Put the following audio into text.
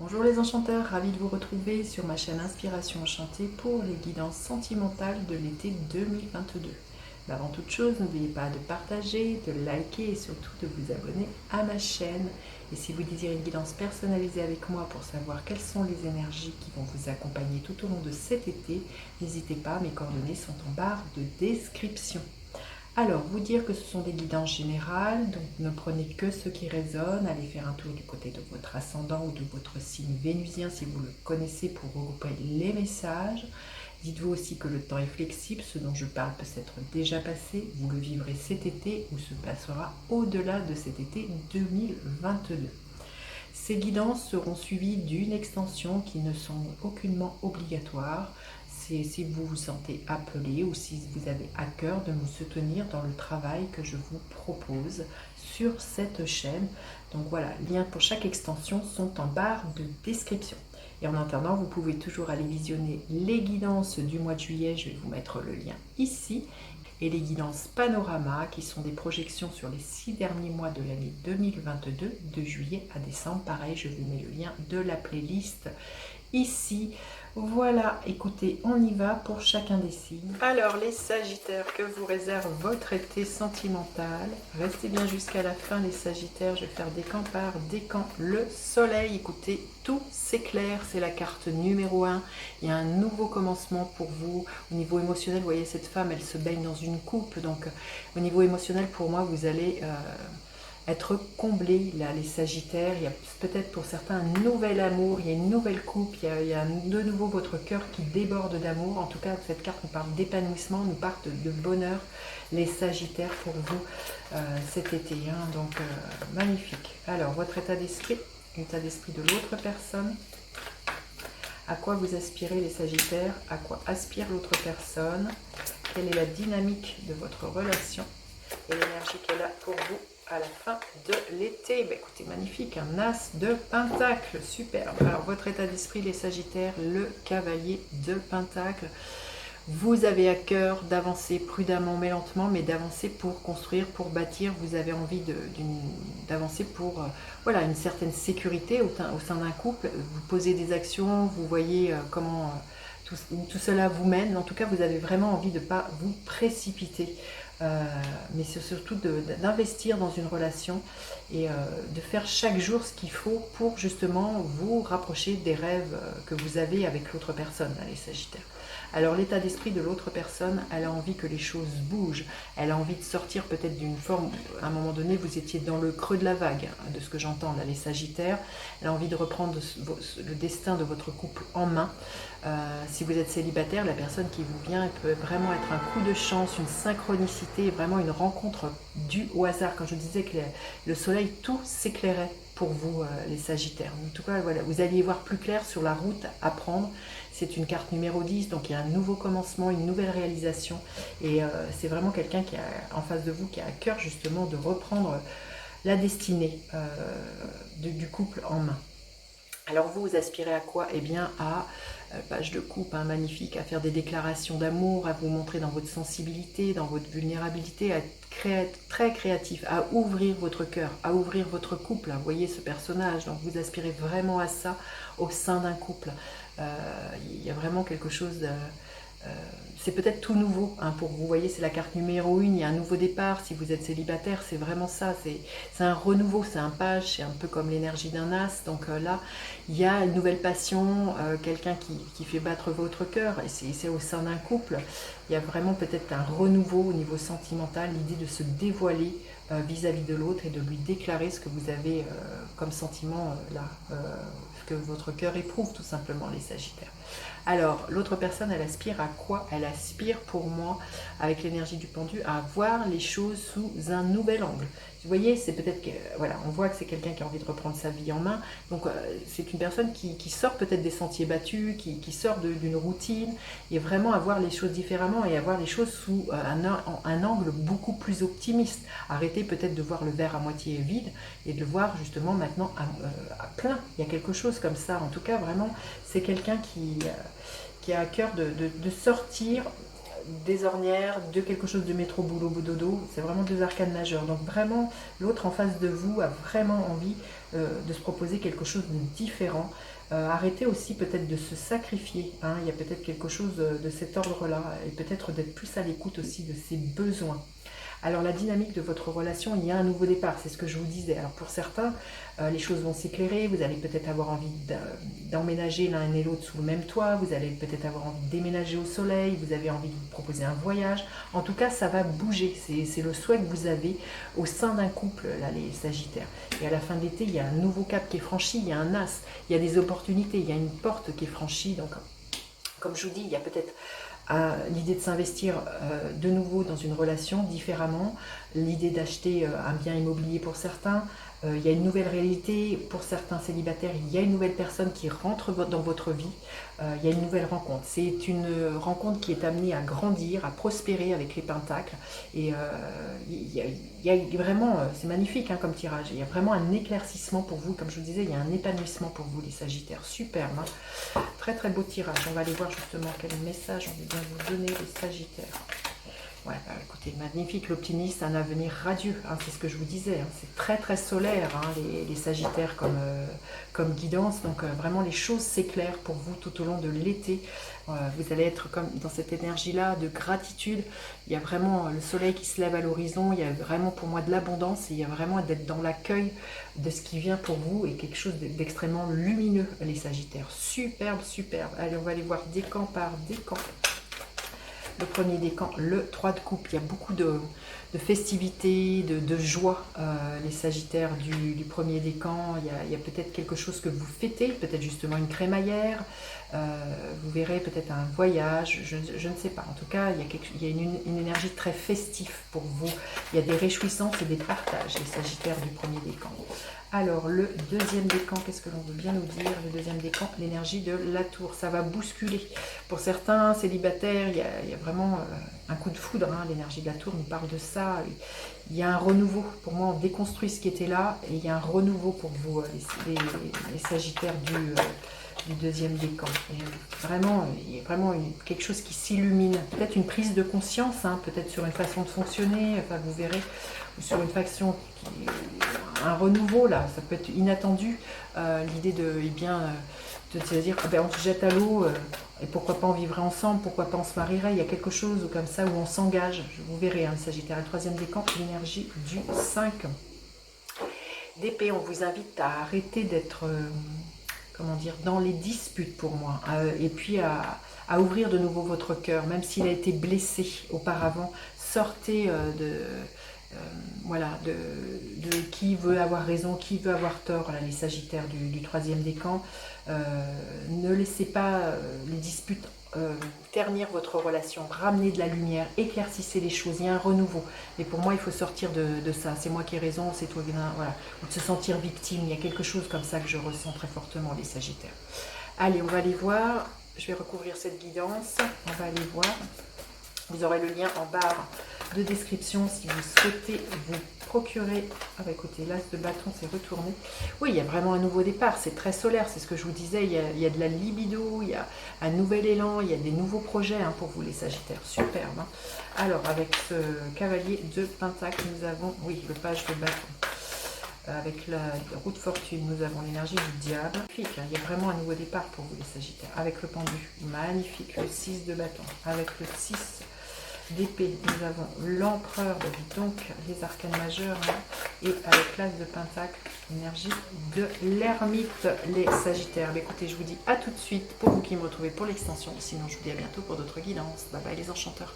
Bonjour les enchanteurs, ravi de vous retrouver sur ma chaîne Inspiration Enchantée pour les guidances sentimentales de l'été 2022. Mais avant toute chose, n'oubliez pas de partager, de liker et surtout de vous abonner à ma chaîne. Et si vous désirez une guidance personnalisée avec moi pour savoir quelles sont les énergies qui vont vous accompagner tout au long de cet été, n'hésitez pas, mes coordonnées sont en barre de description. Alors, vous dire que ce sont des guidances générales, donc ne prenez que ce qui résonne, allez faire un tour du côté de votre ascendant ou de votre signe vénusien si vous le connaissez pour regrouper les messages. Dites-vous aussi que le temps est flexible, ce dont je parle peut s'être déjà passé, vous le vivrez cet été ou se passera au-delà de cet été 2022. Ces guidances seront suivies d'une extension qui ne sont aucunement obligatoires. C'est si vous vous sentez appelé ou si vous avez à cœur de me soutenir dans le travail que je vous propose sur cette chaîne. Donc voilà, les liens pour chaque extension sont en barre de description. Et en attendant, vous pouvez toujours aller visionner les guidances du mois de juillet. Je vais vous mettre le lien ici. Et les guidances panorama qui sont des projections sur les 6 derniers mois de l'année 2022, de juillet à décembre. Pareil, je vous mets le lien de la playlist ici. Voilà, écoutez, on y va pour chacun des signes. Alors, les Sagittaires, que vous réserve votre été sentimental? Restez bien jusqu'à la fin, les Sagittaires. Je vais faire décan par décan. Le soleil, écoutez, tout s'éclaire. C'est la carte numéro 1. Il y a un nouveau commencement pour vous. Au niveau émotionnel, vous voyez, cette femme, elle se baigne dans une coupe. Donc, au niveau émotionnel, pour moi, vous allez être comblés, là, les Sagittaires. Il y a peut-être pour certains un nouvel amour, il y a une nouvelle coupe, il y a de nouveau votre cœur qui déborde d'amour. En tout cas, cette carte nous parle d'épanouissement, nous parle de bonheur, les Sagittaires, pour vous cet été. Hein. Donc, magnifique. Alors, votre état d'esprit de l'autre personne. À quoi vous aspirez, les Sagittaires? À quoi aspire l'autre personne? Quelle est la dynamique de votre relation et l'énergie qu'elle a pour vous à la fin de l'été? Ben, écoutez, magnifique, un as de pentacle, superbe. Alors, votre état d'esprit, les Sagittaires, le cavalier de pentacle. Vous avez à cœur d'avancer prudemment mais lentement, mais d'avancer pour construire, pour bâtir. Vous avez envie d'avancer pour voilà, une certaine sécurité au sein d'un couple. Vous posez des actions, vous voyez comment tout cela vous mène. En tout cas, vous avez vraiment envie de ne pas vous précipiter. Mais c'est surtout d'investir dans une relation et de faire chaque jour ce qu'il faut pour justement vous rapprocher des rêves que vous avez avec l'autre personne, les Sagittaires. Alors l'état d'esprit de l'autre personne, elle a envie que les choses bougent, elle a envie de sortir peut-être d'une forme, à un moment donné vous étiez dans le creux de la vague, de ce que j'entends là, les Sagittaires, elle a envie de reprendre le destin de votre couple en main. Si vous êtes célibataire, la personne qui vous vient, elle peut vraiment être un coup de chance, une synchronicité, vraiment une rencontre due au hasard. Quand je disais que le soleil, tout s'éclairait pour vous, les Sagittaires. En tout cas, voilà, vous alliez voir plus clair sur la route à prendre. C'est une carte numéro 10, donc il y a un nouveau commencement, une nouvelle réalisation. Et c'est vraiment quelqu'un qui a en face de vous, qui a à cœur justement de reprendre la destinée du couple en main. Alors vous, vous aspirez à quoi? Eh bien à, page de coupe, hein, magnifique, à faire des déclarations d'amour, à vous montrer dans votre sensibilité, dans votre vulnérabilité, à être très créatif, à ouvrir votre cœur, à ouvrir votre couple. Hein. Vous voyez ce personnage, donc vous aspirez vraiment à ça au sein d'un couple. Il y a vraiment quelque chose de... c'est peut-être tout nouveau hein, pour vous. Vous voyez, c'est la carte numéro 1, il y a un nouveau départ. Si vous êtes célibataire, c'est vraiment ça. C'est un renouveau, c'est un page, c'est un peu comme l'énergie d'un as. Donc là, il y a une nouvelle passion, quelqu'un qui fait battre votre cœur. Et c'est au sein d'un couple. Il y a vraiment peut-être un renouveau au niveau sentimental, l'idée de se dévoiler vis-à-vis de l'autre et de lui déclarer ce que vous avez comme sentiment là, ce que votre cœur éprouve tout simplement, les Sagittaires. Alors, l'autre personne, elle aspire à quoi? Elle aspire pour moi, avec l'énergie du pendu, à voir les choses sous un nouvel angle. Vous voyez, c'est peut-être que, voilà, on voit que c'est quelqu'un qui a envie de reprendre sa vie en main. Donc, c'est une personne qui sort peut-être des sentiers battus, qui sort d'une routine, et vraiment à voir les choses différemment et à voir les choses sous un angle beaucoup plus optimiste. Arrêtez peut-être de voir le verre à moitié vide et de le voir justement maintenant à plein. Il y a quelque chose comme ça. En tout cas, vraiment, c'est quelqu'un qui a à cœur de sortir des ornières, de quelque chose de métro boulot dodo. C'est vraiment deux arcanes majeures. Donc vraiment, l'autre en face de vous a vraiment envie de se proposer quelque chose de différent. Arrêtez aussi peut-être de se sacrifier. Hein. Il y a peut-être quelque chose de cet ordre-là. Et peut-être d'être plus à l'écoute aussi de ses besoins. Alors la dynamique de votre relation, il y a un nouveau départ, c'est ce que je vous disais. Alors pour certains, les choses vont s'éclairer, vous allez peut-être avoir envie d'emménager l'un et l'autre sous le même toit, vous allez peut-être avoir envie de déménager au soleil, vous avez envie de vous proposer un voyage. En tout cas, ça va bouger, c'est le souhait que vous avez au sein d'un couple, là, les Sagittaires. Et à la fin de l'été, il y a un nouveau cap qui est franchi, il y a un as, il y a des opportunités, il y a une porte qui est franchie. Donc, comme je vous dis, il y a peut-être l'idée de s'investir de nouveau dans une relation différemment, l'idée d'acheter un bien immobilier pour certains, il y a une nouvelle réalité pour certains célibataires, il y a une nouvelle personne qui rentre dans votre vie, il y a une nouvelle rencontre. C'est une rencontre qui est amenée à grandir, à prospérer avec les pentacles et il y a vraiment, c'est magnifique hein, comme tirage, il y a vraiment un éclaircissement pour vous, comme je vous disais, il y a un épanouissement pour vous les Sagittaires, superbe, hein. Très très beau tirage, on va aller voir justement quel message on veut bien vous donner les Sagittaires. Ouais, bah, écoutez, magnifique, l'optimiste, un avenir radieux, hein, c'est ce que je vous disais, hein, c'est très très solaire, hein, les Sagittaires comme guidance, donc vraiment les choses s'éclairent pour vous tout au long de l'été, vous allez être comme dans cette énergie-là de gratitude, il y a vraiment le soleil qui se lève à l'horizon, il y a vraiment pour moi de l'abondance, et il y a vraiment d'être dans l'accueil de ce qui vient pour vous, et quelque chose d'extrêmement lumineux, les Sagittaires, superbe, superbe, allez on va aller voir décan par décan. Le premier décan, le 3 de coupe, il y a beaucoup de festivités, de joie, les Sagittaires du premier décan, il y a peut-être quelque chose que vous fêtez, peut-être justement une crémaillère, vous verrez peut-être un voyage, je ne sais pas, en tout cas il y a une énergie très festive pour vous, il y a des réjouissances et des partages, les Sagittaires du premier décan. Alors, le deuxième décan, qu'est-ce que l'on veut bien nous dire? Le deuxième décan, l'énergie de la tour, ça va bousculer. Pour certains célibataires, il y a vraiment un coup de foudre, hein, l'énergie de la tour nous parle de ça. Il y a un renouveau, pour moi on déconstruit ce qui était là, et il y a un renouveau pour vous, les Sagittaires du deuxième décan. Et vraiment, il y a vraiment quelque chose qui s'illumine, peut-être une prise de conscience, hein, peut-être sur une façon de fonctionner, enfin vous verrez, ou sur une faction un renouveau là, ça peut être inattendu, l'idée de, de se dire ah ben, on se jette à l'eau et pourquoi pas on vivrait ensemble, pourquoi pas on se marierait, il y a quelque chose comme ça où on s'engage, vous verrez, hein, le Sagittaire, le troisième décan, l'énergie du 5 d'épée. On vous invite à arrêter d'être comment dire, dans les disputes pour moi, et puis à ouvrir de nouveau votre cœur, même s'il a été blessé auparavant, sortez voilà, de qui veut avoir raison, qui veut avoir tort, là, les Sagittaires du troisième décan. Ne laissez pas les disputes ternir votre relation, ramenez de la lumière, éclaircissez les choses, il y a un renouveau. Et pour moi, il faut sortir de ça. C'est moi qui ai raison, c'est toi, voilà. Ou de se sentir victime, il y a quelque chose comme ça que je ressens très fortement, les Sagittaires. Allez, on va aller voir. Je vais recouvrir cette guidance. On va aller voir. Vous aurez le lien en barre de description si vous souhaitez vous procurer. Ah bah écoutez, l'as de bâton s'est retourné. Oui, il y a vraiment un nouveau départ, c'est très solaire, c'est ce que je vous disais, il y a de la libido, il y a un nouvel élan, il y a des nouveaux projets hein, pour vous les Sagittaires, superbe. Hein. Alors avec ce cavalier de Pentacle, nous avons, oui, le page de bâton. Avec la roue de fortune, nous avons l'énergie du diable. Magnifique, hein, il y a vraiment un nouveau départ pour vous les Sagittaires. Avec le pendu, magnifique, le 6 de bâton. Avec le 6 d'épée, nous avons l'empereur, donc les arcanes majeurs, hein, et avec l'as de pentacle, l'énergie de l'ermite, les Sagittaires. Mais écoutez, je vous dis à tout de suite pour vous qui me retrouvez pour l'extension. Sinon, je vous dis à bientôt pour d'autres guidances. Bye bye les enchanteurs.